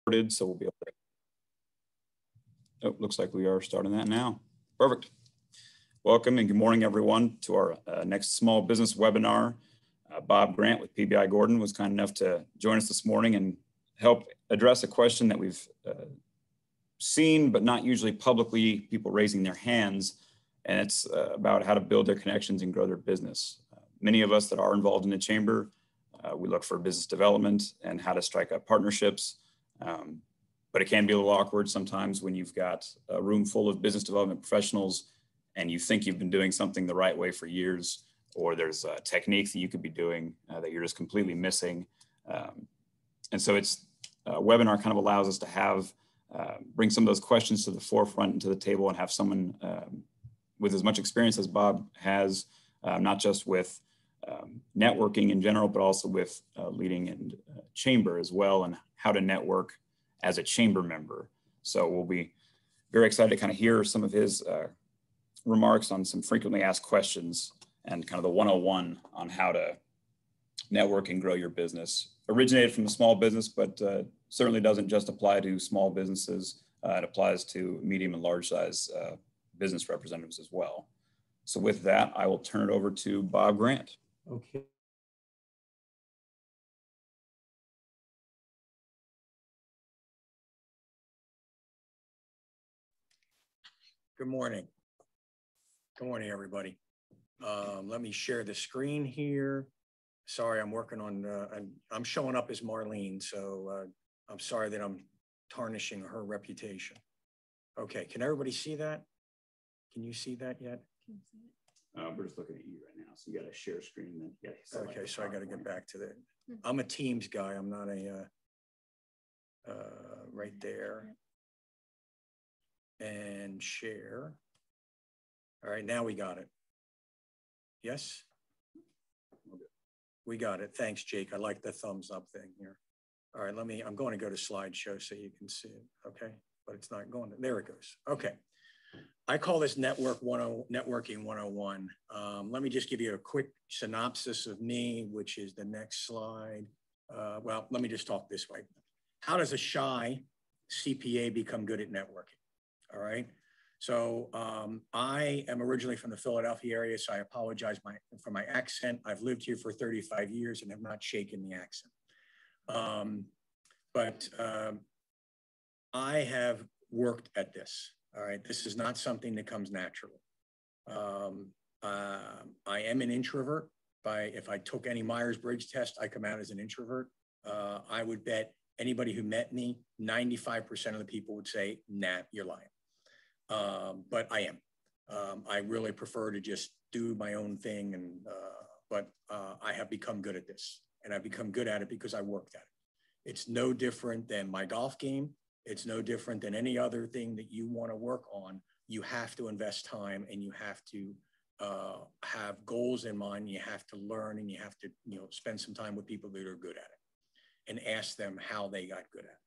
So we'll be able to, oh, looks like we are starting that now. Perfect. Welcome and good morning, everyone, to our next small business webinar. Bob Grant with PBI Gordon was kind enough to join us this morning and help address a question that we've seen, but not usually publicly, people raising their hands. And it's about how to build their connections and grow their business. Many of us that are involved in the chamber, we look for business development and how to strike up partnerships. But it can be a little awkward sometimes when you've got a room full of business development professionals and you think you've been doing something the right way for years, or there's techniques that you could be doing that you're just completely missing. And so it's a webinar kind of allows us to have, bring some of those questions to the forefront and to the table and have someone with as much experience as Bob has, not just with networking in general, but also with leading in chamber as well, and how to network as a chamber member. So we'll be very excited to kind of hear some of his remarks on some frequently asked questions and kind of the 101 on how to network and grow your business. Originated from a small business, but certainly doesn't just apply to small businesses. It applies to medium and large size business representatives as well. So with that, I will turn it over to Bob Grant. Okay. Good morning. Good morning, everybody. Let me share the screen here. Sorry, I'm working on, I'm showing up as Marlene, so I'm sorry that I'm tarnishing her reputation. Okay, can everybody see that? Can you see that yet? We're just looking at you right now, so you got to share screen. Then okay, so I got to get back to that. I'm a Teams guy. I'm not a right there. And share. All right, now we got it. Yes? We got it. Thanks, Jake. I like the thumbs up thing here. All right, I'm going to go to slideshow so you can see it, okay? But it's not going, there it goes. Okay. I call this Networking 101. Let me just give you a quick synopsis of me, which is the next slide. Well, let me just talk this way. How does a shy CPA become good at networking? All right. So I am originally from the Philadelphia area, so I apologize for my accent. I've lived here for 35 years and have not shaken the accent. But I have worked at this. All right, this is not something that comes naturally. I am an introvert. If I took any Myers-Briggs test, I come out as an introvert. I would bet anybody who met me, 95% of the people would say, nah, you're lying. But I am. I really prefer to just do my own thing, but I have become good at this. And I've become good at it because I worked at it. It's no different than my golf game. It's no different than any other thing that you want to work on. You have to invest time and you have to have goals in mind. You have to learn and you have to spend some time with people that are good at it and ask them how they got good at it.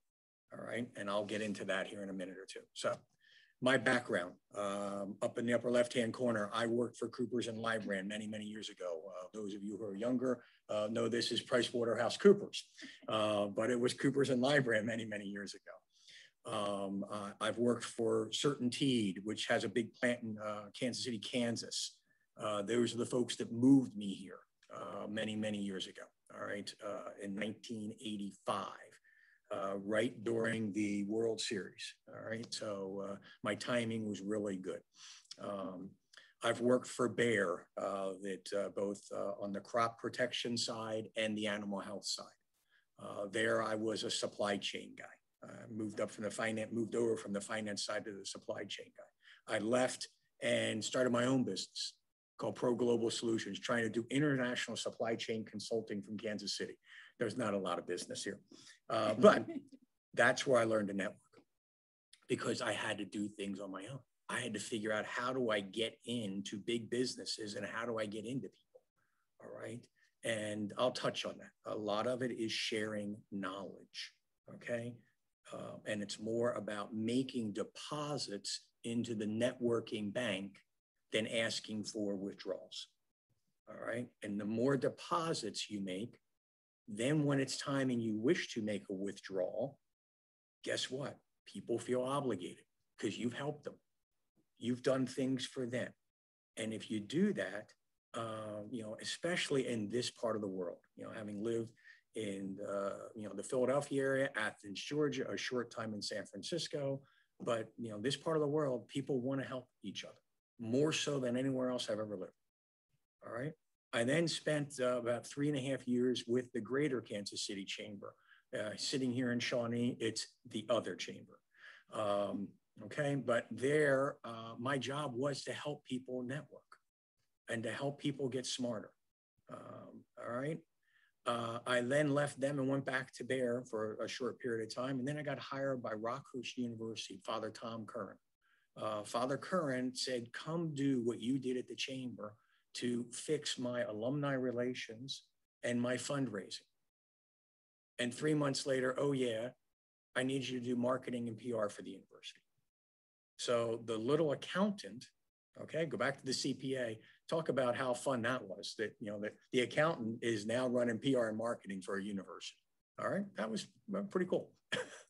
All right. And I'll get into that here in a minute or two. So my background, up in the upper left-hand corner, I worked for Coopers and Lybrand many, many years ago. Those of you who are younger know this is PricewaterhouseCoopers, but it was Coopers and Lybrand many, many years ago. I've worked for CertainTeed, which has a big plant in Kansas City, Kansas. Those are the folks that moved me here many, many years ago, all right, in 1985. Right during the World Series. All right. So my timing was really good. I've worked for Bayer, both on the crop protection side and the animal health side. There I was a supply chain guy. Moved over from the finance side to the supply chain guy. I left and started my own business called Pro Global Solutions, trying to do international supply chain consulting from Kansas City. There's not a lot of business here, but that's where I learned to network because I had to do things on my own. I had to figure out how do I get into big businesses and how do I get into people, all right? And I'll touch on that. A lot of it is sharing knowledge, okay? And it's more about making deposits into the networking bank than asking for withdrawals, all right? And the more deposits you make, then when it's time and you wish to make a withdrawal, guess what? People feel obligated because you've helped them. You've done things for them. And if you do that, especially in this part of the world, having lived in, the Philadelphia area, Athens, Georgia, a short time in San Francisco, but, this part of the world, people want to help each other more so than anywhere else I've ever lived. All right. I then spent about 3.5 years with the Greater Kansas City Chamber. Sitting here in Shawnee, it's the other chamber. Okay, but there, my job was to help people network and to help people get smarter. All right. I then left them and went back to Bear for a short period of time. And then I got hired by Rockhurst University, Father Tom Curran. Father Curran said, come do what you did at the chamber to fix my alumni relations and my fundraising. And 3 months later, oh yeah, I need you to do marketing and PR for the university. So the little accountant, okay, go back to the CPA, talk about how fun that was, that, that the accountant is now running PR and marketing for a university. All right, that was pretty cool.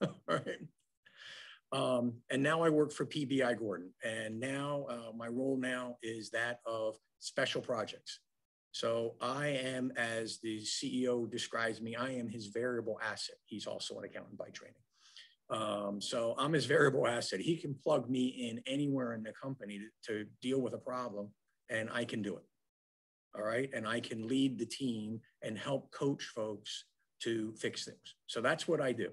All right. And now I work for PBI Gordon. And now my role now is that of special projects. So I am, as the CEO describes me, I am his variable asset. He's also an accountant by training. So I'm his variable asset. He can plug me in anywhere in the company to deal with a problem, and I can do it. All right. And I can lead the team and help coach folks to fix things. So that's what I do.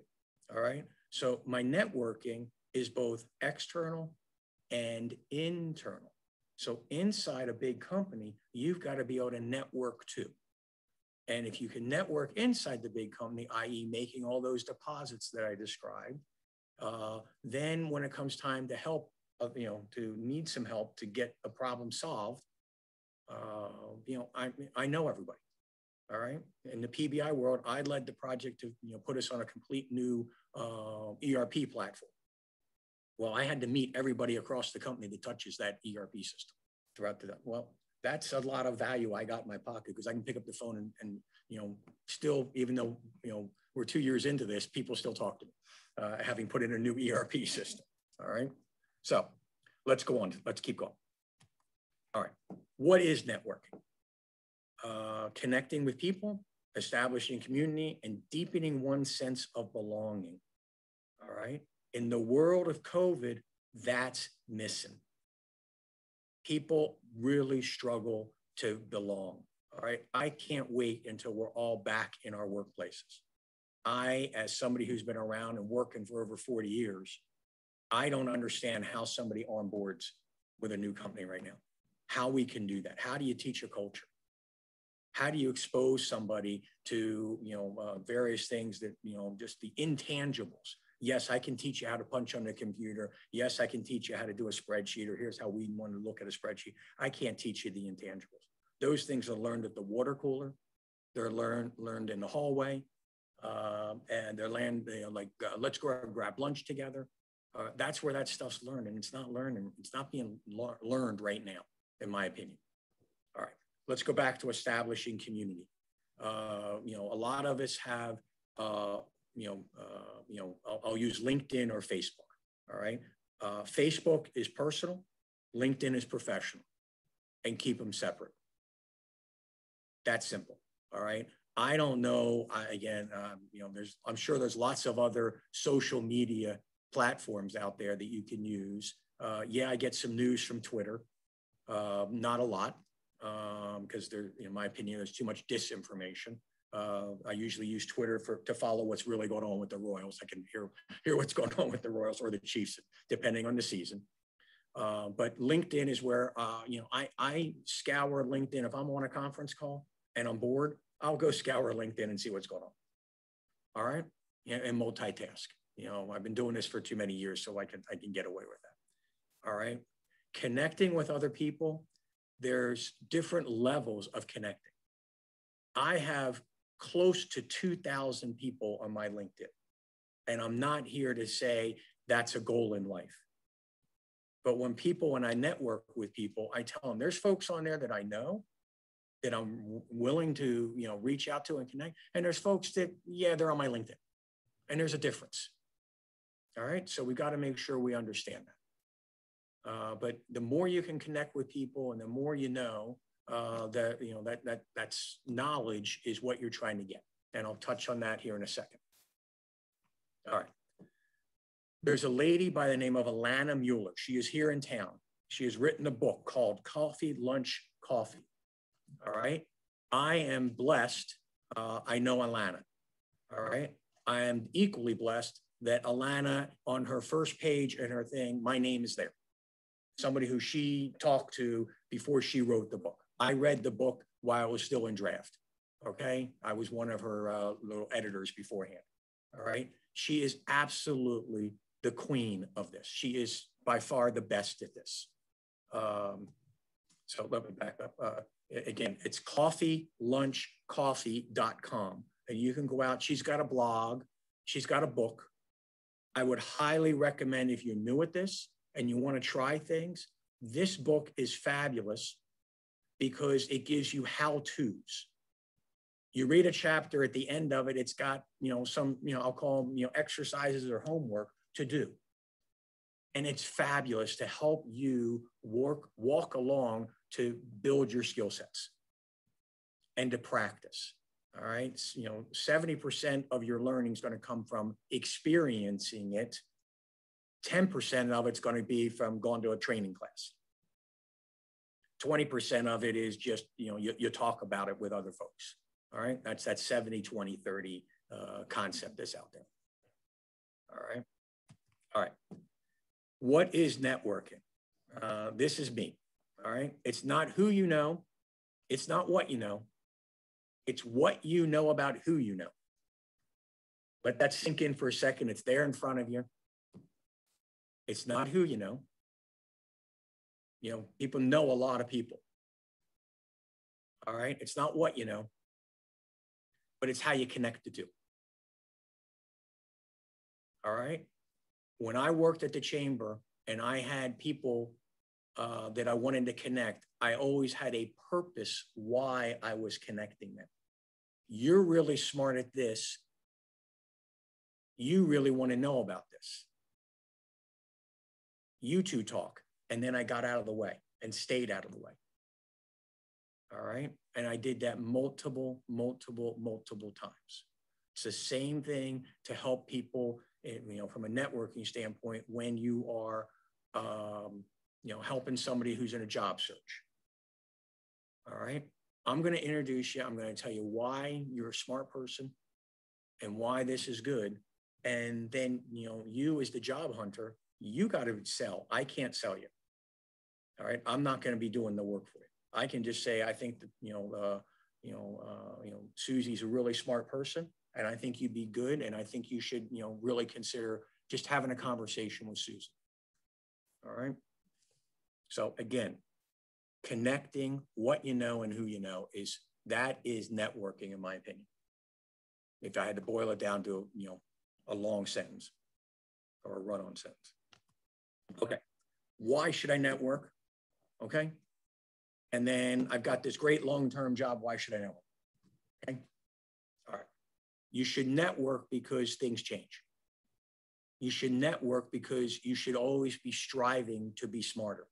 All right. So my networking is both external and internal. So inside a big company, you've got to be able to network too. And if you can network inside the big company, i.e. making all those deposits that I described, then when it comes time to help, to need some help to get a problem solved, I know everybody. All right. In the PBI world, I led the project to put us on a complete new ERP platform. Well, I had to meet everybody across the company that touches that ERP system throughout the, well, that's a lot of value I got in my pocket because I can pick up the phone and still, even though, we're 2 years into this, people still talk to me, having put in a new ERP system. All right. So let's go on. Let's keep going. All right. What is networking? Connecting with people, establishing community, and deepening one's sense of belonging. All right. In the world of COVID, that's missing. People really struggle to belong. All right. I can't wait until we're all back in our workplaces. I, as somebody who's been around and working for over 40 years, I don't understand how somebody onboards with a new company right now, how we can do that. How do you teach a culture? How do you expose somebody to, various things that, just the intangibles? Yes, I can teach you how to punch on the computer. Yes, I can teach you how to do a spreadsheet, or here's how we want to look at a spreadsheet. I can't teach you the intangibles. Those things are learned at the water cooler. They're learned in the hallway. And they're learned, let's go grab lunch together. That's where that stuff's learned, and it's not learning. It's not being learned right now, in my opinion. All right, let's go back to establishing community. A lot of us have, I'll use LinkedIn or Facebook. All right, Facebook is personal, LinkedIn is professional, and keep them separate. That's simple. All right. I don't know. I'm sure there's lots of other social media platforms out there that you can use. Yeah, I get some news from Twitter, not a lot, because there, in my opinion, there's too much disinformation. I usually use Twitter to follow what's really going on with the Royals. I can hear what's going on with the Royals or the Chiefs, depending on the season. But LinkedIn is where I scour LinkedIn. If I'm on a conference call and I'm bored, I'll go scour LinkedIn and see what's going on. All right. And multitask. I've been doing this for too many years, so I can get away with that. All right. Connecting with other people. There's different levels of connecting. I have close to 2,000 people on my LinkedIn, and I'm not here to say that's a goal in life. But when I network with people, I tell them there's folks on there that I know, that I'm willing to, reach out to and connect. And there's folks that, yeah, they're on my LinkedIn. And there's a difference. All right. So we got to make sure we understand that. But the more you can connect with people and the more you know, that's knowledge is what you're trying to get. And I'll touch on that here in a second. All right. There's a lady by the name of Alana Mueller. She is here in town. She has written a book called Coffee, Lunch, Coffee. All right. I am blessed. I know Alana. All right. I am equally blessed that Alana, on her first page and her thing, my name is there. Somebody who she talked to before she wrote the book. I read the book while I was still in draft. Okay. I was one of her little editors beforehand. All right. She is absolutely the queen of this. She is by far the best at this. So let me back up. Again, it's coffeelunchcoffee.com. And you can go out. She's got a blog. She's got a book. I would highly recommend, if you're new at this and you want to try things, this book is fabulous because it gives you how-tos. You read a chapter, at the end of it, it's got, some, I'll call them, exercises or homework to do. And it's fabulous to help you walk along to build your skill sets and to practice. All right. 70% of your learning is going to come from experiencing it. 10% of it's going to be from going to a training class. 20% of it is just, you talk about it with other folks. All right. That's that 70, 20, 30 concept that's out there. All right. All right. What is networking? This is me. All right. It's not who you know. It's not what you know. It's what you know about who you know. Let that sink in for a second. It's there in front of you. It's not who you know. People know a lot of people. All right. It's not what you know, but it's how you connect the two. All right. When I worked at the chamber and I had people that I wanted to connect, I always had a purpose why I was connecting them. You're really smart at this. You really want to know about this. You two talk. And then I got out of the way and stayed out of the way. All right. And I did that multiple times. It's the same thing to help people, from a networking standpoint, when you are, helping somebody who's in a job search. All right. I'm going to introduce you. I'm going to tell you why you're a smart person and why this is good. And then, you as the job hunter, you got to sell. I can't sell you. All right. I'm not going to be doing the work for you. I can just say, I think that, Susie's a really smart person and I think you'd be good. And I think you should, really consider just having a conversation with Susie. All right. So again, connecting what you know and who you know is networking, in my opinion. If I had to boil it down to, a long sentence or a run-on sentence. Okay. Why should I network? Okay. And then I've got this great long-term job. Why should I network? Okay. All right. You should network because things change. You should network because you should always be striving to be smarter.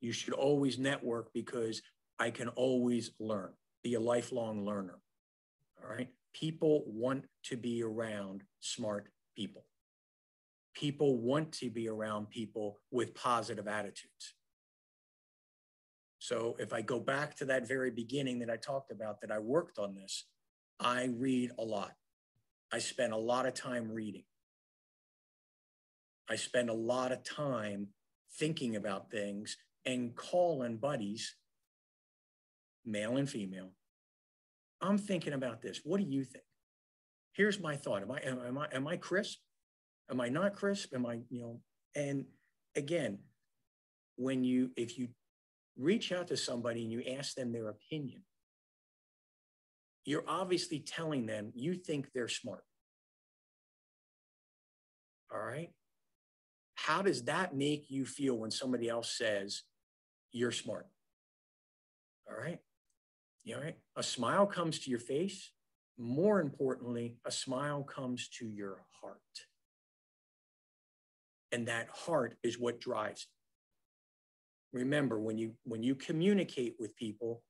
You should always network because I can always learn, be a lifelong learner. All right. People want to be around smart people. People want to be around people with positive attitudes. So if I go back to that very beginning that I talked about, that I worked on this, I read a lot. I spend a lot of time reading. I spend a lot of time thinking about things and calling buddies, male and female. I'm thinking about this. What do you think? Here's my thought. Am I crisp? Am I not crisp? Am I, and again, if you reach out to somebody and you ask them their opinion, you're obviously telling them you think they're smart. All right. How does that make you feel when somebody else says you're smart? All right. All right. A smile comes to your face. More importantly, a smile comes to your heart. And that heart is what drives it. Remember, when you communicate with people,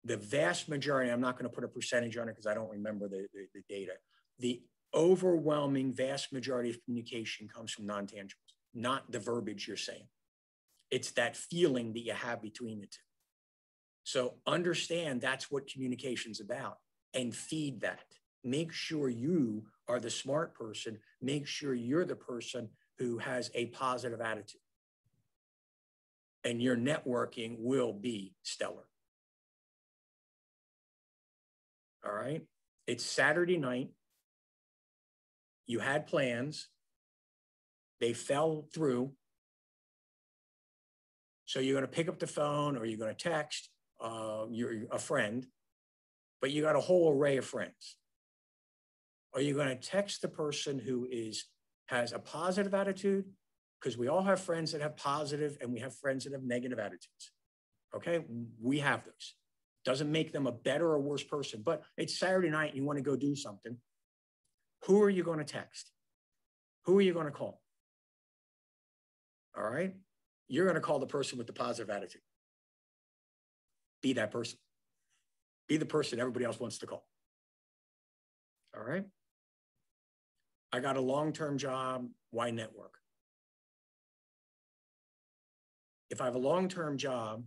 the vast majority, I'm not going to put a percentage on it because I don't remember the data. The overwhelming vast majority of communication comes from non-tangibles, not the verbiage you're saying. It's that feeling that you have between the two. So understand that's what communication's about and feed that. Make sure you are the smart person. Make sure you're the person who has a positive attitude. And your networking will be stellar. All right. It's Saturday night. You had plans. They fell through. So you're going to pick up the phone or you're going to text a friend, but you got a whole array of friends. Are you going to text the person who has a positive attitude? Because we all have friends that have positive and we have friends that have negative attitudes. Okay. We have those. Doesn't make them a better or worse person, but it's Saturday night and you want to go do something. Who are you going to text? Who are you going to call? All right. You're going to call the person with the positive attitude. Be that person. Be the person everybody else wants to call. All right. I got a long-term job. Why network? If I have a long-term job,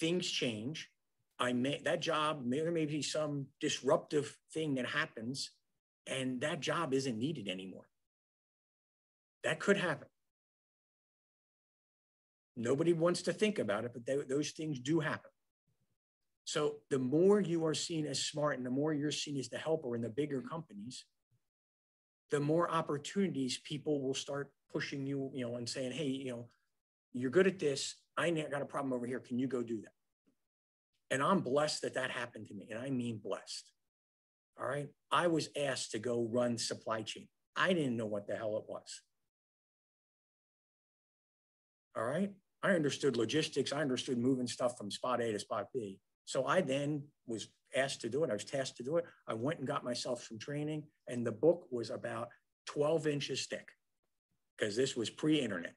things change. That job, there may be some disruptive thing that happens and that job isn't needed anymore. That could happen. Nobody wants to think about it, but those things do happen. So the more you are seen as smart and the more you're seen as the helper in the bigger companies, the more opportunities people will start pushing you, and saying, hey, you're good at this. I got a problem over here. Can you go do that? And I'm blessed that happened to me. And I mean blessed. All right. I was asked to go run supply chain. I didn't know what the hell it was. All right. I understood logistics. I understood moving stuff from spot A to spot B. So I then was asked to do it. I was tasked to do it. I went and got myself some training. And the book was about 12 inches thick because this was pre-internet.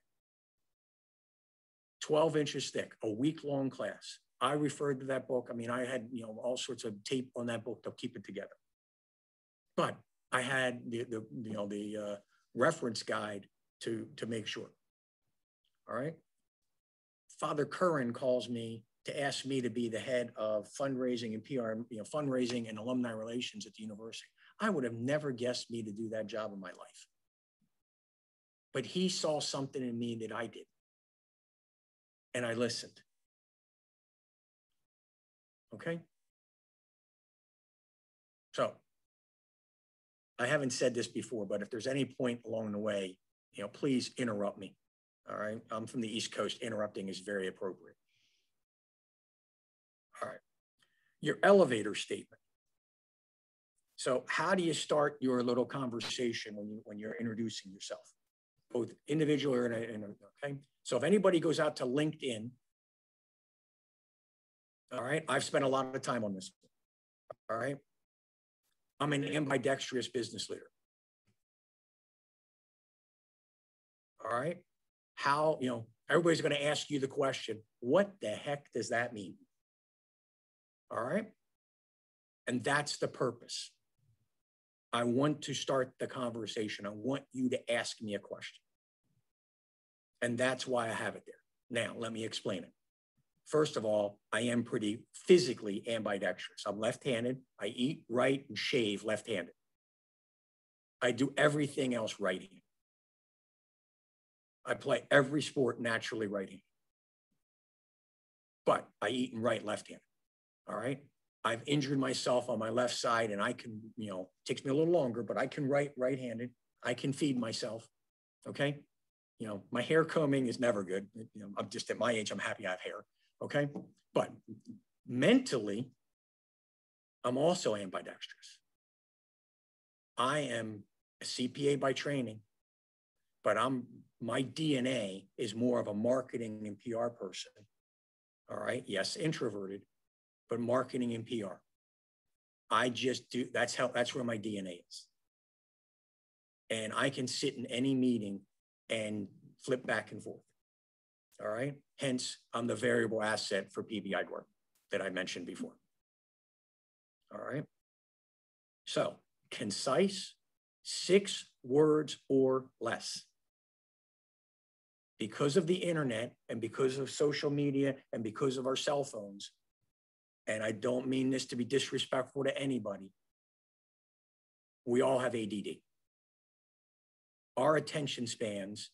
12 inches thick, a week-long class. I referred to that book. I mean, I had, all sorts of tape on that book to keep it together. But I had the reference guide to make sure. All right. Father Curran calls me to ask me to be the head of fundraising and PR, fundraising and alumni relations at the university. I would have never guessed me to do that job in my life. But he saw something in me that I did. And I listened. Okay. So I haven't said this before, but if there's any point along the way, please interrupt me. All right. I'm from the East Coast. Interrupting is very appropriate. All right. Your elevator statement. So how do you start your little conversation when you're introducing yourself, both individual or okay? So if anybody goes out to LinkedIn, all right, I've spent a lot of time on this. All right. I'm an ambidextrous business leader. All right. How, everybody's going to ask you the question, what the heck does that mean? All right. And that's the purpose. I want to start the conversation. I want you to ask me a question. And that's why I have it there. Now, let me explain it. First of all, I am pretty physically ambidextrous. I'm left-handed. I eat right and shave left-handed. I do everything else right-handed. I play every sport naturally right-handed. But I eat and write left-handed. All right. I've injured myself on my left side and I can, takes me a little longer, but I can write right-handed. I can feed myself. Okay. My hair combing is never good. I'm just at my age, I'm happy I have hair. Okay. But mentally, I'm also ambidextrous. I am a CPA by training, but my DNA is more of a marketing and PR person. All right. Yes, introverted, but marketing and PR. I just do, that's where my DNA is. and I can sit in any meeting and flip back and forth. All right. Hence, I'm the variable asset for PBI Gordon that I mentioned before. All right. So concise, 6 words or less. Because of the internet and because of social media and because of our cell phones, and I don't mean this to be disrespectful to anybody, we all have ADD. Our attention spans,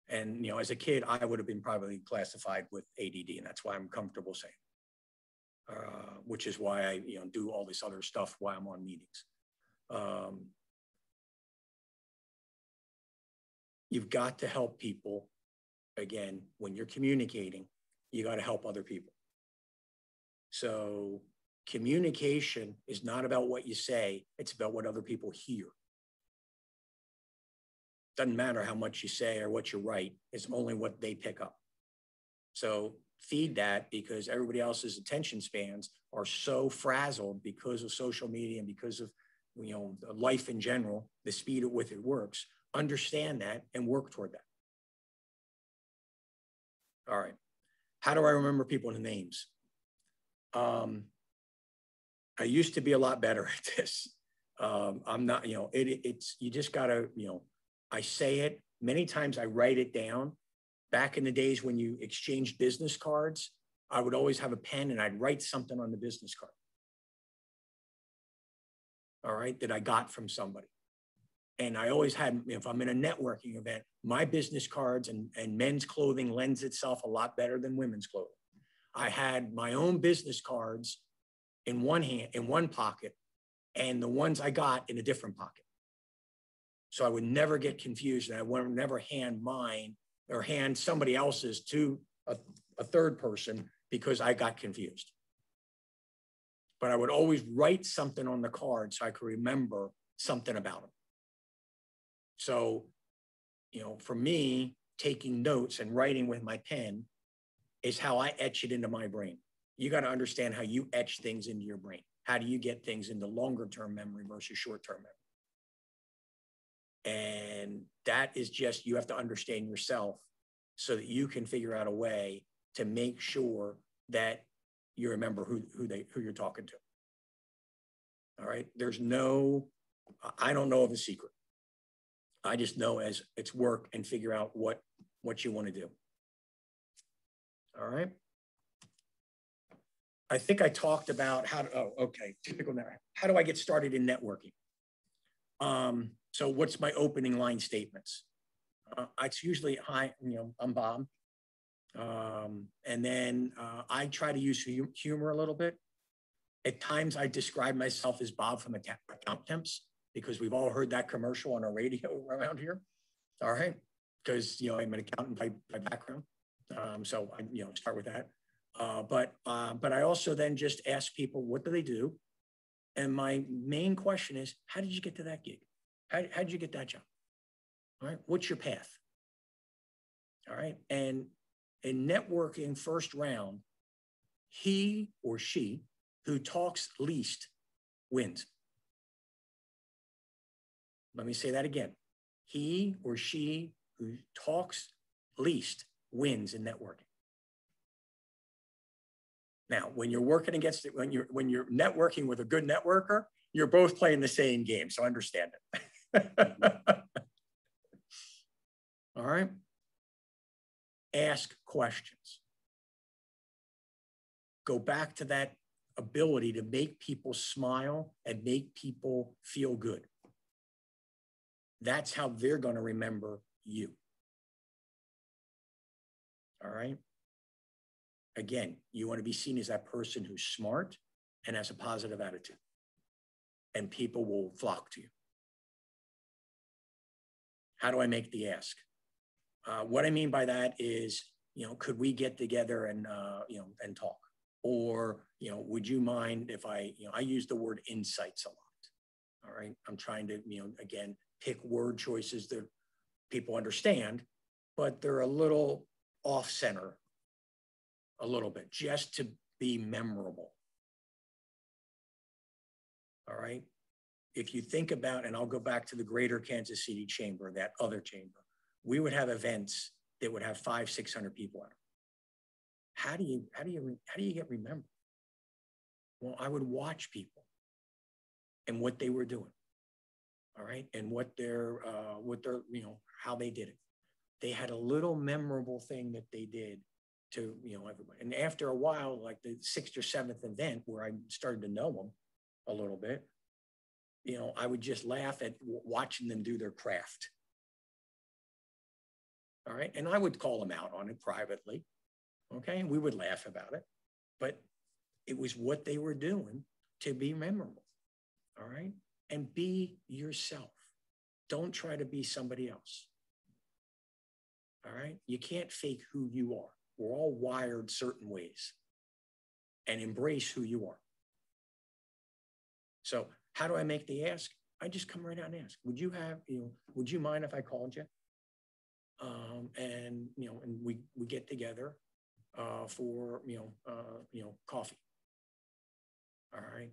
and as a kid, I would have been probably classified with ADD, and that's why I'm comfortable saying, which is why I do all this other stuff while I'm on meetings. You've got to help people. Again, when you're communicating, you got to help other people. So communication is not about what you say, it's about what other people hear. Doesn't matter how much you say or what you write, it's only what they pick up. So feed that, because everybody else's attention spans are so frazzled because of social media and because of life in general, the speed at which it works. Understand that and work toward that. All right. How do I remember people's names? I used to be a lot better at this. I'm not, it's, you just gotta, I say it many times, I write it down. Back in the days when you exchanged business cards, I would always have a pen and I'd write something on the business card. All right, that I got from somebody. And I always had, if I'm in a networking event, my business cards and men's clothing lends itself a lot better than women's clothing. I had my own business cards in one hand, in one pocket, and the ones I got in a different pocket. So I would never get confused, and I would never hand mine or hand somebody else's to a third person because I got confused. But I would always write something on the card so I could remember something about them. So, for me, taking notes and writing with my pen is how I etch it into my brain. You got to understand how you etch things into your brain. How do you get things into longer term memory versus short term memory? And that is just, you have to understand yourself so that you can figure out a way to make sure that you remember who you're talking to. All right. I don't know of a secret. I just know as it's work and figure out what you want to do. All right. I think I talked about typical network. How do I get started in networking? So what's my opening line statements? It's usually, hi, I'm Bob. And then I try to use humor a little bit. At times I describe myself as Bob from Account Temps, because we've all heard that commercial on our radio around here. All right. Because, I'm an accountant by background. So I, start with that. But I also then just ask people, what do they do? And my main question is, how did you get to that gig? How did you get that job? All right. What's your path? All right. And in networking first round, he or she who talks least wins. Let me say that again. He or she who talks least wins in networking. Now, when you're working against it, when you're networking with a good networker, you're both playing the same game. So understand it. All right. Ask questions. Go back to that ability to make people smile and make people feel good. That's how they're going to remember you. All right. Again, you want to be seen as that person who's smart and has a positive attitude, and people will flock to you. How do I make the ask? What I mean by that is, could we get together and, and talk? Or, would you mind if I use the word insights a lot. All right. I'm trying to, again, pick word choices that people understand, but they're a little off center, a little bit, just to be memorable. All right. if you think about, and I'll go back to the Greater Kansas City Chamber, that other chamber, we would have events that would have 500, 600 people in them. How do you get remembered? Well, I would watch people and what they were doing, all right, and what their how they did it. They had a little memorable thing that they did to everybody. And after a while, like the 6th or 7th event where I started to know them a little bit, I would just laugh at watching them do their craft. All right, and I would call them out on it privately. Okay, and we would laugh about it, but it was what they were doing to be memorable. All right, and be yourself. Don't try to be somebody else. All right, you can't fake who you are. We're all wired certain ways, and embrace who you are. So how do I make the ask? I just come right out and ask, would you mind if I called you? And we get together for coffee. All right.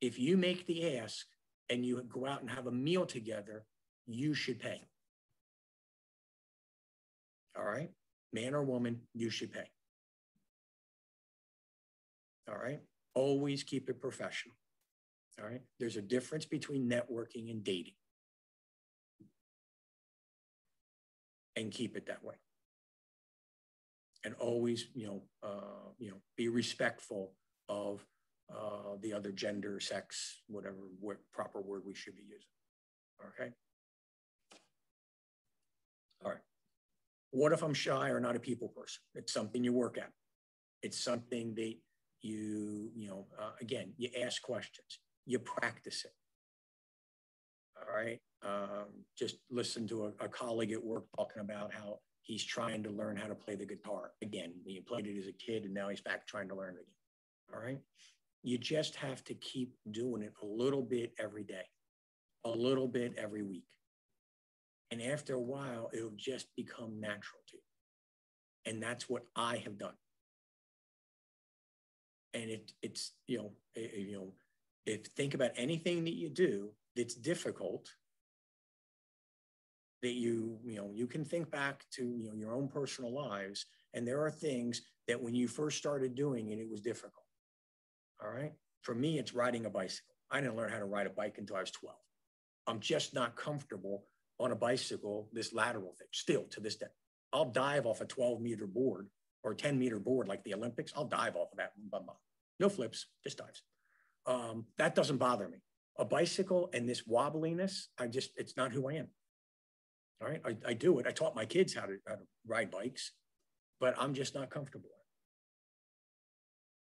If you make the ask and you go out and have a meal together, you should pay. All right, man or woman, you should pay. All right, always keep it professional. All right, there's a difference between networking and dating, and keep it that way. And always, be respectful of the other gender, sex, whatever proper word we should be using. Okay. All right. What if I'm shy or not a people person? It's something you work at. It's something that again, you ask questions, you practice it. All right. Just listen to a colleague at work talking about how he's trying to learn how to play the guitar. Again, he played it as a kid and now he's back trying to learn it again. All right. You just have to keep doing it a little bit every day, a little bit every week. And after a while, it'll just become natural to you. And that's what I have done. And if think about anything that you do that's difficult, that you can think back to your own personal lives, and there are things that when you first started doing it, it was difficult. All right. For me, it's riding a bicycle. I didn't learn how to ride a bike until I was 12. I'm just not comfortable on a bicycle, this lateral thing, still to this day. I'll dive off a 12-meter board or a 10-meter board like the Olympics. I'll dive off of that. No flips, just dives. That doesn't bother me. A bicycle and this wobbliness, it's not who I am. All right, I do it. I taught my kids how to ride bikes, but I'm just not comfortable.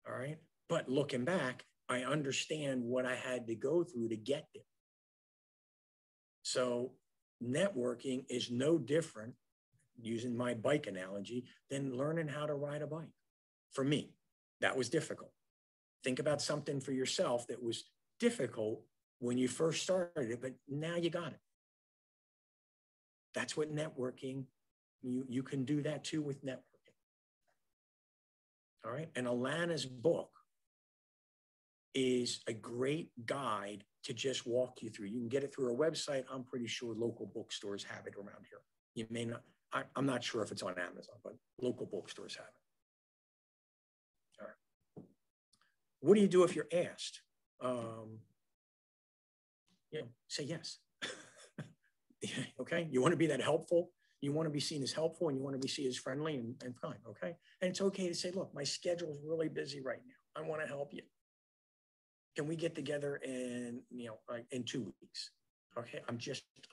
All right, but looking back, I understand what I had to go through to get there. So networking is no different, using my bike analogy, than learning how to ride a bike. For me, that was difficult. Think about something for yourself that was difficult when you first started it, but now you got it. That's what networking, you can do that too with networking. All right, and Alana's book is a great guide to just walk you through. You can get it through our website. I'm pretty sure local bookstores have it around here. You may not, I'm not sure if it's on Amazon, but local bookstores have it. All right. What do you do if you're asked? Say yes. Okay, you want to be that helpful. You want to be seen as helpful, and you want to be seen as friendly and kind. Okay, and it's okay to say, look, my schedule is really busy right now. I want to help you. Can we get together in 2 weeks? Okay, I'm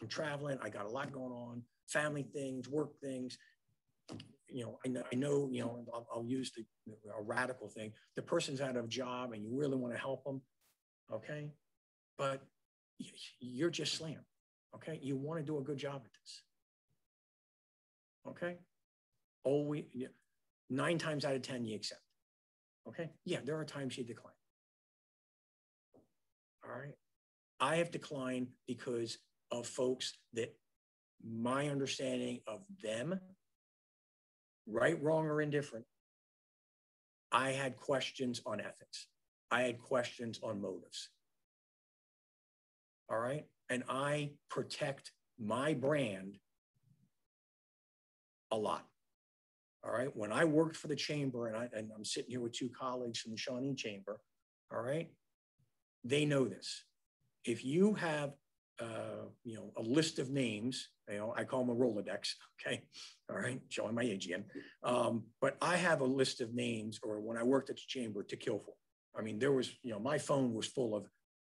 traveling. I got a lot going on, family things, work things. I know, I'll use a radical thing. The person's out of job and you really want to help them. Okay, but you're just slammed. Okay, you want to do a good job at this. Okay, always 9 times out of 10 you accept. Okay, yeah, there are times you decline. All right, I have declined because of folks that my understanding of them, right, wrong, or indifferent, I had questions on ethics. I had questions on motives. All right. And I protect my brand a lot. All right. When I worked for the chamber, and I'm sitting here with two colleagues from the Shawnee Chamber, all right, they know this. If you have, a list of names, I call them a Rolodex, okay, all right, showing my age again. But I have a list of names, or when I worked at the chamber, to kill for. I mean, there was, my phone was full of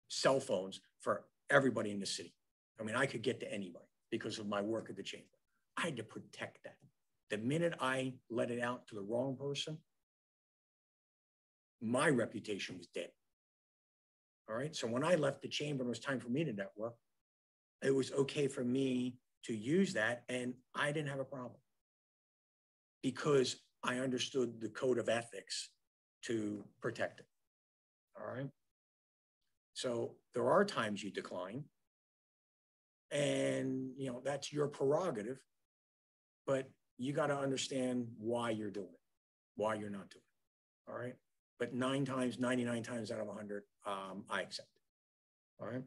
cell phones for everybody in the city. I mean, I could get to anybody because of my work at the chamber. I had to protect that. The minute I let it out to the wrong person, my reputation was dead. All right. So when I left the chamber and it was time for me to network, it was okay for me to use that. And I didn't have a problem because I understood the code of ethics to protect it. All right. So there are times you decline, and that's your prerogative, but you got to understand why you're doing it, why you're not doing it. All right. But 99 times out of 100, I accept it. All right.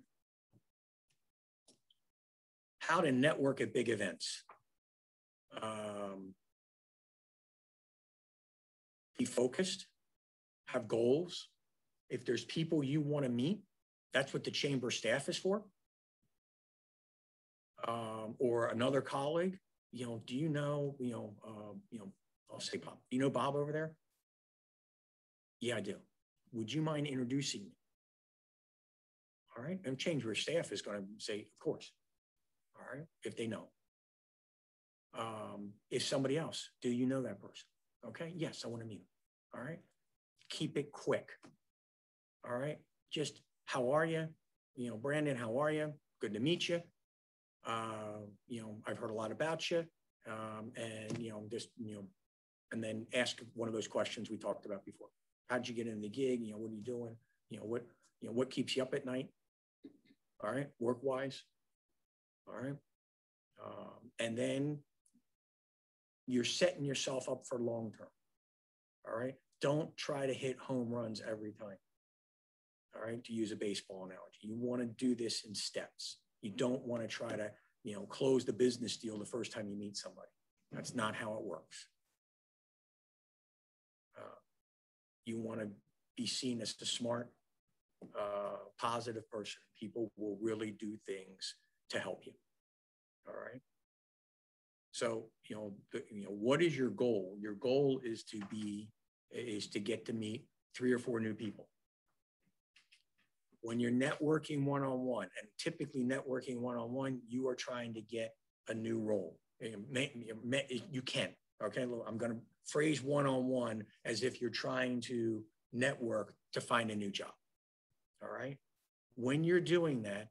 How to network at big events. Be focused, have goals. If there's people you want to meet, that's what the chamber staff is for. Or another colleague, do you know, I'll say Bob. Do you know Bob over there? Yeah, I do. Would you mind introducing me? All right. And chamber staff is going to say, of course. All right. If they know. If somebody else, do you know that person? Okay. Yes, I want to meet them. All right. Keep it quick. All right. Just, how are you? Brandon, how are you? Good to meet you. I've heard a lot about you. And and then ask one of those questions we talked about before. How'd you get in the gig? What are you doing? What keeps you up at night? All right. Work-wise. All right. And then you're setting yourself up for long-term. All right. Don't try to hit home runs every time. All right. To use a baseball analogy, you want to do this in steps. You don't want to try to, close the business deal the first time you meet somebody. That's not how it works. You want to be seen as the smart, positive person. People will really do things to help you. All right. So, what is your goal? Your goal is to get to meet 3 or 4 new people. When you're networking one-on-one, and typically networking one-on-one, you are trying to get a new role. You can, okay? I'm going to phrase one-on-one as if you're trying to network to find a new job, all right? When you're doing that,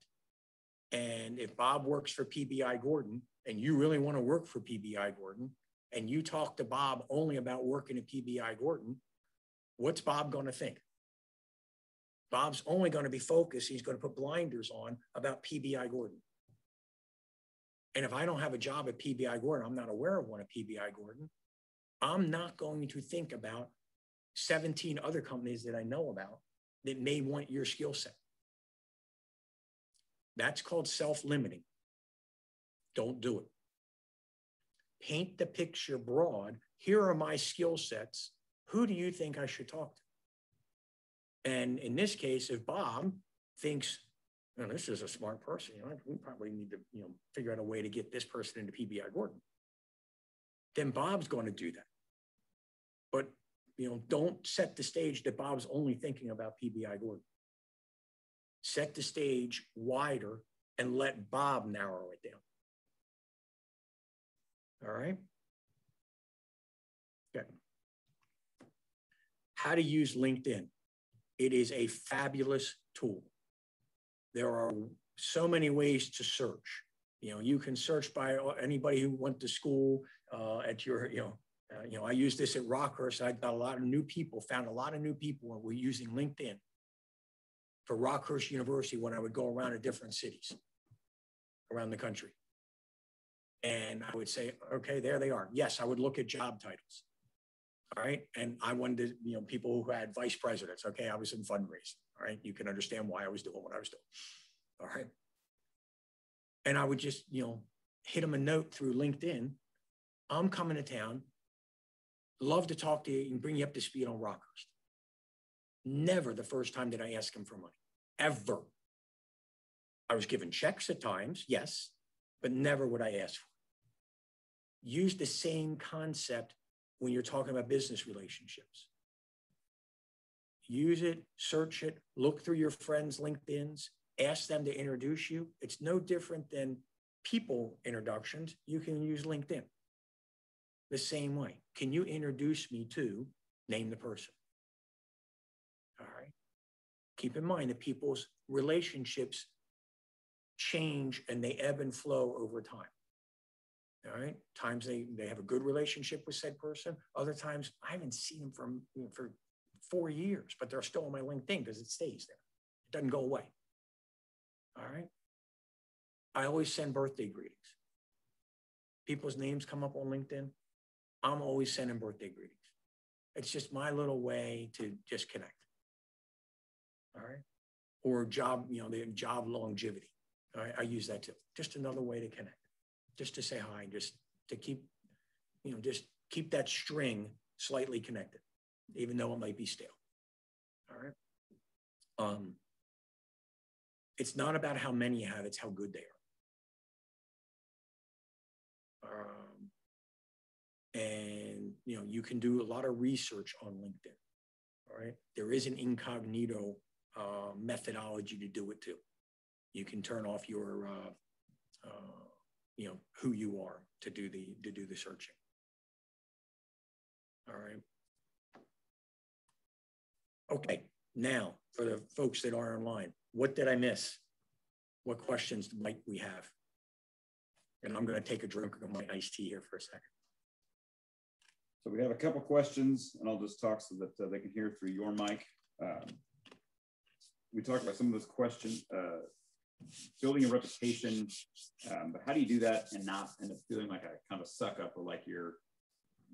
and if Bob works for PBI Gordon, and you really want to work for PBI Gordon, and you talk to Bob only about working at PBI Gordon, what's Bob going to think? Bob's only going to be focused. He's going to put blinders on about PBI Gordon. And if I don't have a job at PBI Gordon, I'm not aware of one at PBI Gordon, I'm not going to think about 17 other companies that I know about that may want your skill set. That's called self-limiting. Don't do it. Paint the picture broad. Here are my skill sets. Who do you think I should talk to? And in this case, if Bob thinks, this is a smart person, we probably need to, figure out a way to get this person into PBI Gordon, then Bob's going to do that. But, don't set the stage that Bob's only thinking about PBI Gordon. Set the stage wider and let Bob narrow it down. All right. Okay. How to use LinkedIn. It is a fabulous tool. There are so many ways to search. You can search by anybody who went to school at your, I used this at Rockhurst. I got a lot of new people, found a lot of new people when we're using LinkedIn for Rockhurst University when I would go around to different cities around the country. And I would say, okay, there they are. Yes, I would look at job titles. All right. And I wanted to, people who had vice presidents. Okay. I was in fundraising. All right. You can understand why I was doing what I was doing. All right. And I would just, hit them a note through LinkedIn. I'm coming to town. Love to talk to you and bring you up to speed on Rockhurst. Never the first time did I ask him for money, ever. I was given checks at times, yes, but never would I ask for it. Use the same concept when you're talking about business relationships. Use it, search it, look through your friends' LinkedIns, ask them to introduce you. It's no different than people introductions. You can use LinkedIn the same way. Can you introduce me to, name the person? All right. Keep in mind that people's relationships change and they ebb and flow over time. All right. Times they have a good relationship with said person. Other times I haven't seen them for 4 years, but they're still on my LinkedIn because it stays there. It doesn't go away. All right. I always send birthday greetings. People's names come up on LinkedIn. I'm always sending birthday greetings. It's just my little way to just connect. All right. Or job, the job longevity. All right. I use that too. Just another way to connect. Just to say hi, just to keep, just keep that string slightly connected, even though it might be stale. All right. It's not about how many you have, it's how good they are. And you can do a lot of research on LinkedIn. All right. There is an incognito methodology to do it too. You can turn off your who you are to do the searching. All right. Okay. Now for the folks that are online, what did I miss? What questions might we have? And I'm going to take a drink of my iced tea here for a second. So we have a couple questions, and I'll just talk so that they can hear through your mic. We talked about some of those questions, building a reputation, but how do you do that and not end up feeling like a kind of a suck up, or like you're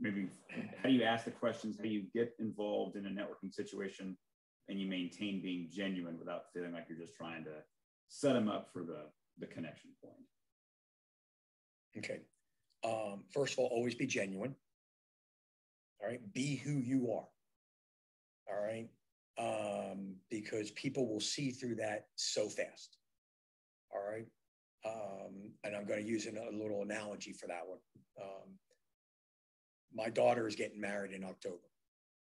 maybe, how do you ask the questions, how do you get involved in a networking situation and you maintain being genuine without feeling like you're just trying to set them up for the connection point? Okay. First of all, always be genuine. All right. Be who you are. All right. Because people will see through that so fast. All right. And I'm going to use a little analogy for that one. My daughter is getting married in October.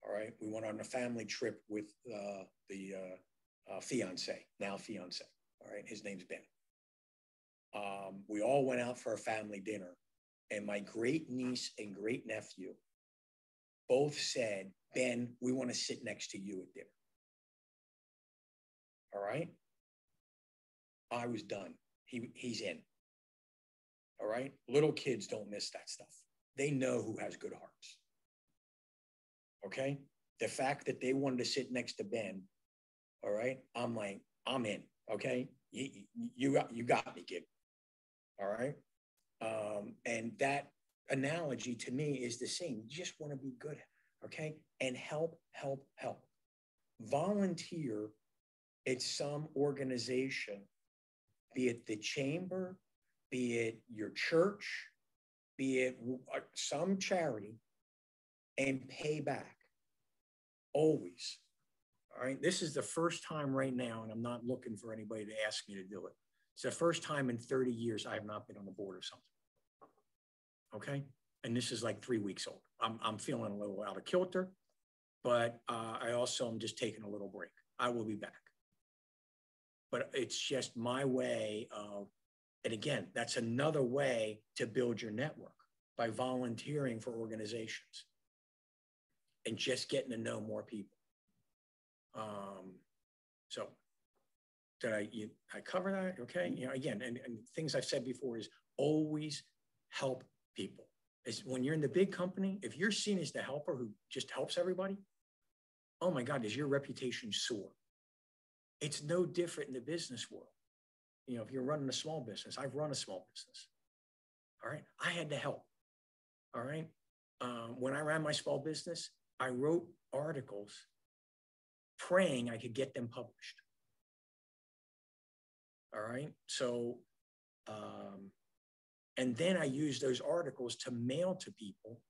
All right. We went on a family trip with the fiance, now fiance. All right. His name's Ben. We all went out for a family dinner, and my great niece and great nephew both said, Ben, we want to sit next to you at dinner. All right. I was done. He's in. All right. Little kids don't miss that stuff. They know who has good hearts. Okay. The fact that they wanted to sit next to Ben. All right. I'm like, I'm in. Okay. You got me, kid. All right. And that analogy to me is the same. You just want to be good. Okay. And help. Volunteer at some organization, be it the chamber, be it your church, be it some charity, and pay back. Always. All right. This is the first time right now, and I'm not looking for anybody to ask me to do it. It's the first time in 30 years I have not been on the board of something. Okay. And this is like 3 weeks old. I'm feeling a little out of kilter, but I also am just taking a little break. I will be back. But it's just my way of, and again, that's another way to build your network, by volunteering for organizations and just getting to know more people. So did I cover that? Okay. Again, and things I've said before is always help people. Is when you're in the big company, if you're seen as the helper who just helps everybody, oh my God, does your reputation soar? It's no different in the business world. If you're running a small business, I've run a small business. All right. I had to help. All right. When I ran my small business, I wrote articles praying I could get them published. All right. So, and then I used those articles to mail to people.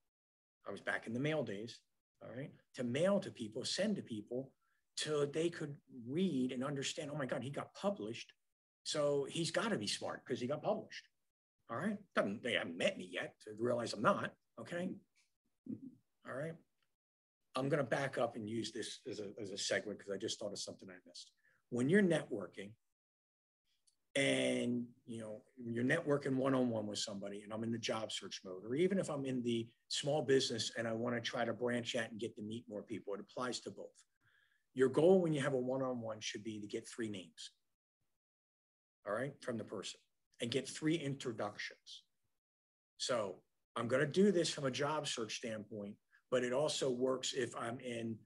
I was back in the mail days. All right. To mail to people, send to people so they could read and understand, oh my God, he got published. So he's got to be smart because he got published. All right. They haven't met me yet to realize I'm not. Okay. All right. I'm going to back up and use this as a segue because I just thought of something I missed. When you're networking and you're networking one-on-one with somebody and I'm in the job search mode, or even if I'm in the small business and I want to try to branch out and get to meet more people, it applies to both. Your goal when you have a one-on-one should be to get 3 names, all right, from the person and get 3 introductions. So I'm going to do this from a job search standpoint, but it also works if I'm in,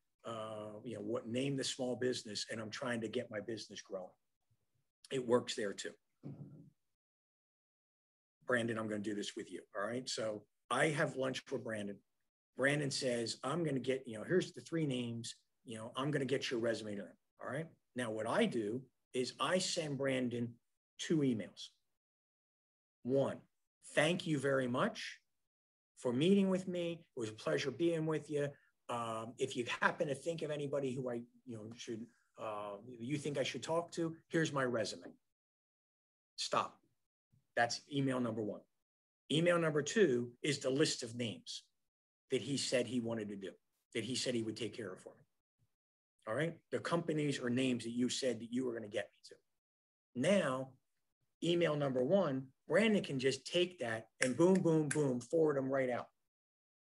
name the small business and I'm trying to get my business growing. It works there too. Brandon, I'm going to do this with you. All right. So I have lunch with Brandon. Brandon says, I'm going to get, here's the 3 names, I'm going to get your resume to them. All right. Now, what I do is I send Brandon 2 emails. 1, thank you very much for meeting with me. It was a pleasure being with you. If you happen to think of anybody who you think I should talk to, here's my resume. Stop. That's email number 1. Email number 2 is the list of names that he said he wanted to do, that he said he would take care of for me. All right. The companies or names that you said that you were going to get me to. Now, email number 1, Brandon can just take that and boom, boom, boom, forward them right out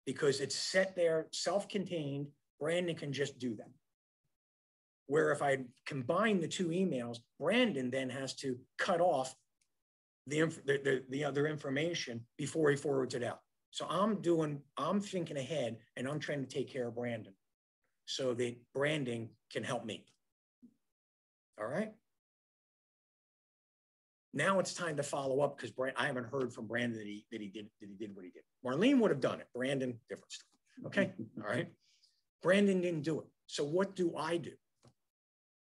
because it's set there, self-contained. Brandon can just do that. Where if I combine the 2 emails, Brandon then has to cut off the other information before he forwards it out. So I'm thinking ahead and I'm trying to take care of Brandon so that Brandon can help me. All right. Now it's time to follow up because I haven't heard from Brandon that he did what he did. Marlene would have done it. Brandon, different story. Okay. All right. Brandon didn't do it. So what do I do?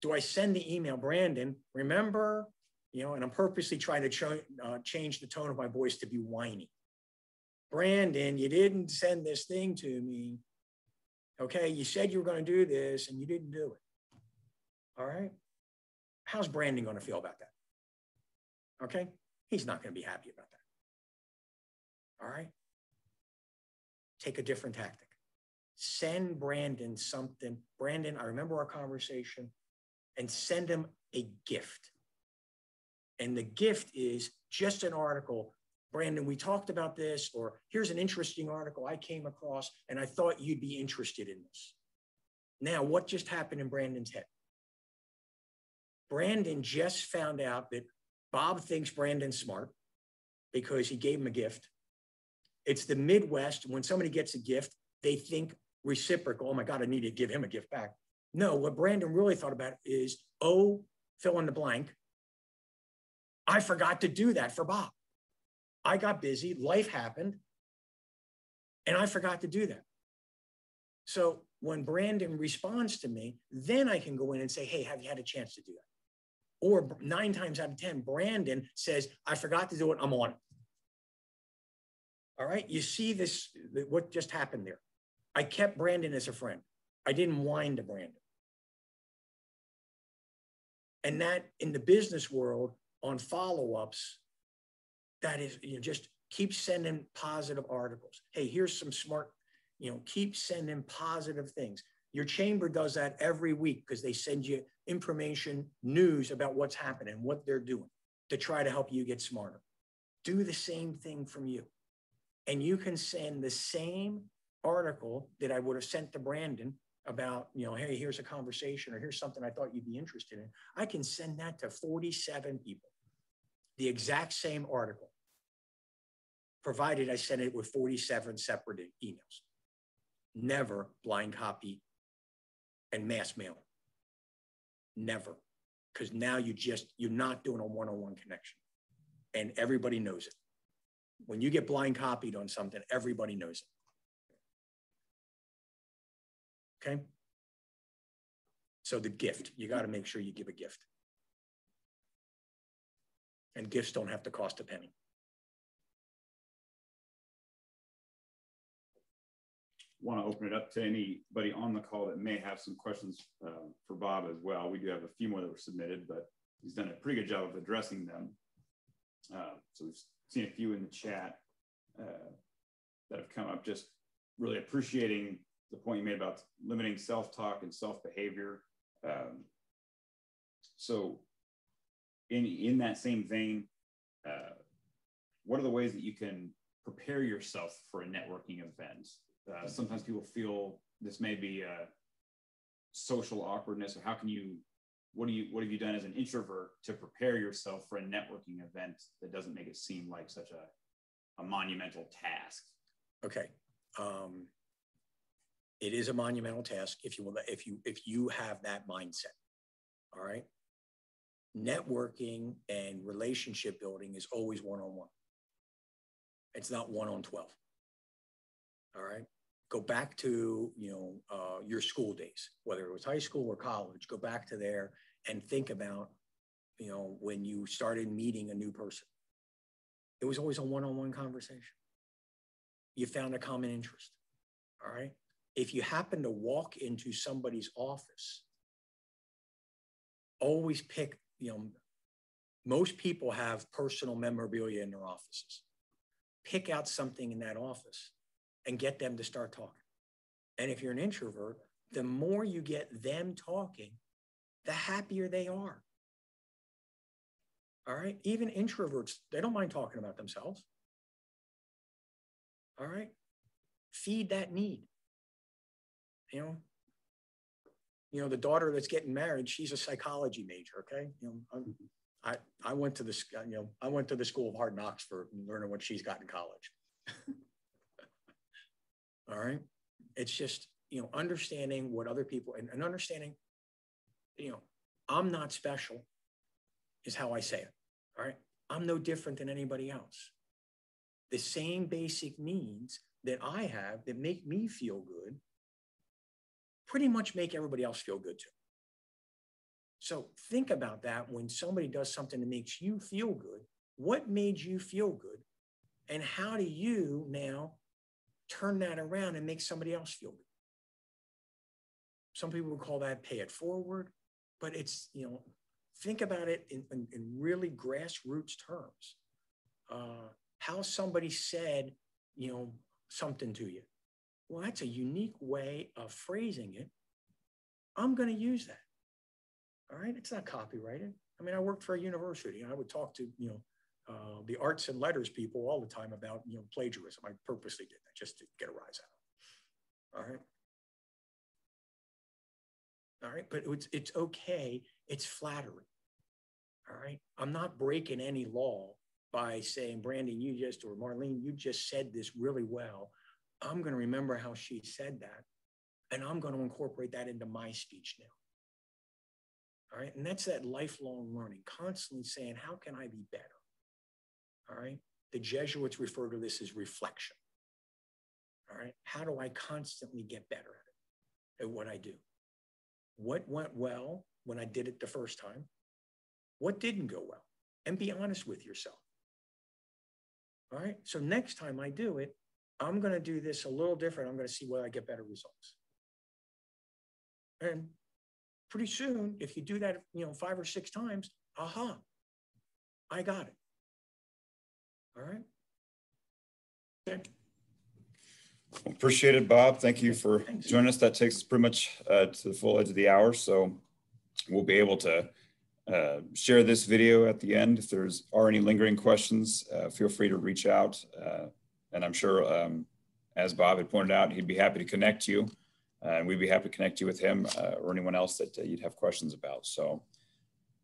Do I send the email, Brandon, remember, and I'm purposely trying to change the tone of my voice to be whiny. Brandon, you didn't send this thing to me. Okay. You said you were going to do this and you didn't do it. All right. How's Brandon going to feel about that? Okay. He's not going to be happy about that. All right. Take a different tactic. Send Brandon something. Brandon, I remember our conversation, and send him a gift. And the gift is just an article. Brandon, we talked about this, or here's an interesting article I came across, and I thought you'd be interested in this. Now, what just happened in Brandon's head? Brandon just found out that Bob thinks Brandon's smart because he gave him a gift. It's the Midwest. When somebody gets a gift, they think reciprocal. Oh my God, I need to give him a gift back. No, what Brandon really thought about is, oh, fill in the blank. I forgot to do that for Bob. I got busy, life happened, and I forgot to do that. So when Brandon responds to me, then I can go in and say, hey, have you had a chance to do that? Or 9 times out of 10, Brandon says, I forgot to do it, I'm on it. All right, you see this, what just happened there. I kept Brandon as a friend. I didn't whine to Brandon. And that in the business world on follow-ups, that is, just keep sending positive articles. Hey, here's some smart, keep sending positive things. Your chamber does that every week because they send you information, news about what's happening, what they're doing to try to help you get smarter. Do the same thing from you. And you can send the same article that I would have sent to Brandon about, hey, here's a conversation or here's something I thought you'd be interested in. I can send that to 47 people, the exact same article, provided I send it with 47 separate emails. Never blind copy and mass mail. Never. Because now you're not doing a one-on-one connection. And everybody knows it. When you get blind copied on something, everybody knows it. Okay. So the gift, you got to make sure you give a gift. And gifts don't have to cost a penny. Want to open it up to anybody on the call that may have some questions for Bob as well. We do have a few more that were submitted, but he's done a pretty good job of addressing them. So we've seen a few in the chat that have come up, just really appreciating the point you made about limiting self-talk and self-behavior. So in that same vein, what are the ways that you can prepare yourself for a networking event? Sometimes people feel this may be a social awkwardness, or how can you, what have you done as an introvert to prepare yourself for a networking event that doesn't make it seem like such a monumental task? Okay. It is a monumental task if you have that mindset. All right. Networking and relationship building is always one-on-one. It's not 1-on-12. All right. Go back to, your school days, whether it was high school or college, go back to there and think about, when you started meeting a new person. It was always a one-on-one conversation. You found a common interest. All right. If you happen to walk into somebody's office, always pick, most people have personal memorabilia in their offices. Pick out something in that office and get them to start talking. And if you're an introvert, the more you get them talking, the happier they are. All right. Even introverts, they don't mind talking about themselves. All right. Feed that need. The daughter that's getting married, she's a psychology major. Okay. I went to the school of hard knocks for learning what she's got in college. All right. It's just, understanding what other people and understanding, I'm not special is how I say it. All right. I'm no different than anybody else. The same basic needs that I have that make me feel good pretty much make everybody else feel good too. So think about that when somebody does something that makes you feel good. What made you feel good? And how do you now turn that around and make somebody else feel good? Some people would call that pay it forward, but it's, think about it in really grassroots terms. How somebody said, something to you. Well, that's a unique way of phrasing it. I'm going to use that. All right. It's not copyrighted. I mean, I worked for a university and I would talk to, the arts and letters people all the time about, plagiarism. I purposely did that just to get a rise out of it. All right. All right. But it's okay. It's flattery. All right. I'm not breaking any law by saying, Brandon, or Marlene, you just said this really well. I'm going to remember how she said that. And I'm going to incorporate that into my speech now. All right. And that's that lifelong learning, constantly saying, how can I be better? All right. The Jesuits refer to this as reflection. All right. How do I constantly get better at what I do? What went well when I did it the first time? What didn't go well? And be honest with yourself. All right. So next time I do it, I'm going to do this a little different. I'm going to see where I get better results. And pretty soon, if you do that, 5 or 6 times, aha, I got it. All right. Okay. Well, appreciate it, Bob. Thank you for joining us. That takes us pretty much to the full edge of the hour. So we'll be able to share this video at the end. If there's any lingering questions, feel free to reach out. And I'm sure, as Bob had pointed out, he'd be happy to connect you. And we'd be happy to connect you with him or anyone else that you'd have questions about. So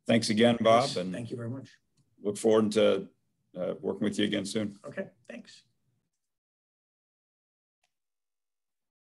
thanks again, Bob. Yes, and thank you very much. Look forward to working with you again soon. Okay, thanks.